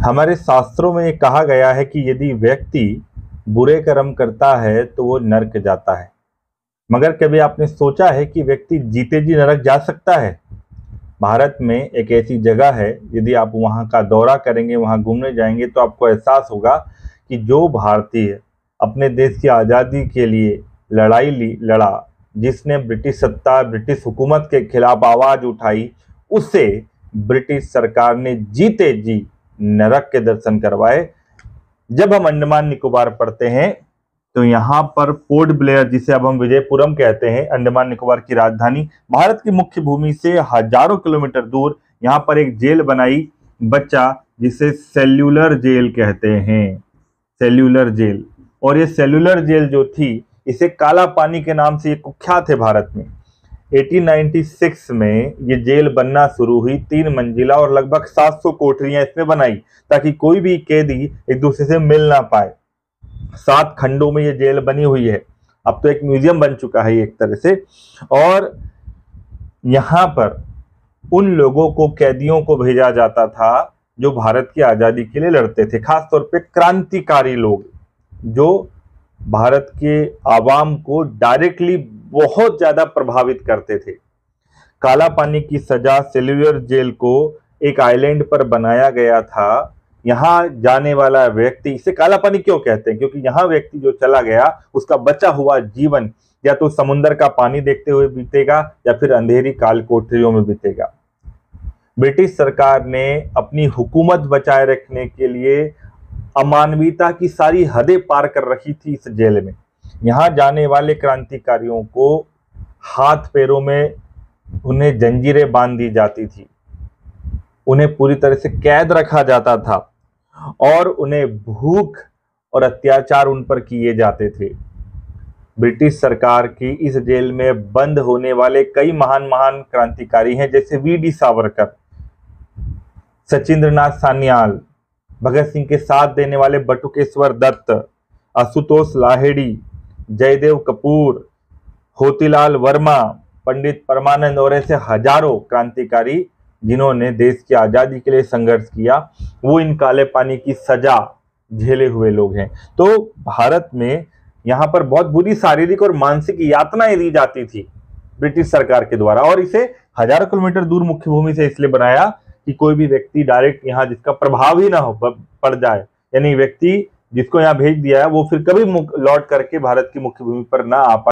हमारे शास्त्रों में ये कहा गया है कि यदि व्यक्ति बुरे कर्म करता है तो वो नरक जाता है। मगर कभी आपने सोचा है कि व्यक्ति जीते जी नरक जा सकता है? भारत में एक ऐसी जगह है, यदि आप वहाँ का दौरा करेंगे, वहाँ घूमने जाएंगे तो आपको एहसास होगा कि जो भारतीय अपने देश की आज़ादी के लिए लड़ा, जिसने ब्रिटिश सत्ता, ब्रिटिश हुकूमत के खिलाफ आवाज़ उठाई, उसे ब्रिटिश सरकार ने जीते जी नरक के दर्शन करवाए। जब हम अंडमान निकोबार पढ़ते हैं तो यहाँ पर पोर्ट ब्लेयर, जिसे अब हम विजयपुरम कहते हैं, अंडमान निकोबार की राजधानी, भारत की मुख्य भूमि से हजारों किलोमीटर दूर यहाँ पर एक जेल बनाई बच्चा, जिसे सेल्यूलर जेल कहते हैं, सेल्यूलर जेल। और ये सेल्यूलर जेल जो थी, इसे काला पानी के नाम से ये कुख्यात है भारत में। 1896 में ये जेल बनना शुरू हुई, 3 मंजिला, और लगभग 700 कोठरियां इसमें बनाई ताकि कोई भी कैदी एक दूसरे से मिल ना पाए। 7 खंडों में ये जेल बनी हुई है। अब तो एक म्यूजियम बन चुका है एक तरह से। और यहाँ पर उन लोगों को, कैदियों को भेजा जाता था जो भारत की आज़ादी के लिए लड़ते थे, खासतौर पे क्रांतिकारी लोग जो भारत के आवाम को डायरेक्टली बहुत ज्यादा प्रभावित करते थे। काला पानी की सजा सेल्यूलर जेल को एक आइलैंड पर बनाया गया था। यहाँ जाने वाला व्यक्ति, इसे काला पानी क्यों कहते हैं? क्योंकि यहाँ व्यक्ति जो चला गया, उसका बचा हुआ जीवन या तो समुद्र का पानी देखते हुए बीतेगा या फिर अंधेरी काल कोठरियों में बीतेगा। ब्रिटिश सरकार ने अपनी हुकूमत बचाए रखने के लिए अमानवीयता की सारी हदें पार कर रखी थी इस जेल में। यहाँ जाने वाले क्रांतिकारियों को हाथ पैरों में उन्हें जंजीरें बांध दी जाती थी, उन्हें पूरी तरह से कैद रखा जाता था और उन्हें भूख और अत्याचार उन पर किए जाते थे। ब्रिटिश सरकार की इस जेल में बंद होने वाले कई महान महान क्रांतिकारी हैं, जैसे वी.डी. सावरकर, सचिंद्रनाथ सान्याल, भगत सिंह के साथ देने वाले बटुकेश्वर दत्त, आशुतोष लाहिड़ी, जयदेव कपूर, होतीलाल वर्मा, पंडित परमानंद और ऐसे हजारों क्रांतिकारी जिन्होंने देश की आज़ादी के लिए संघर्ष किया, वो इन काले पानी की सजा झेले हुए लोग हैं। तो भारत में यहाँ पर बहुत बुरी शारीरिक और मानसिक यातनाएं दी जाती थी ब्रिटिश सरकार के द्वारा, और इसे हजारों किलोमीटर दूर मुख्य भूमि से इसलिए बनाया कि कोई भी व्यक्ति डायरेक्ट यहाँ जिसका प्रभाव ही ना हो पड़ जाए, यानी व्यक्ति जिसको यहाँ भेज दिया है वो फिर कभी लौट करके भारत की मुख्य भूमि पर ना आ पाए।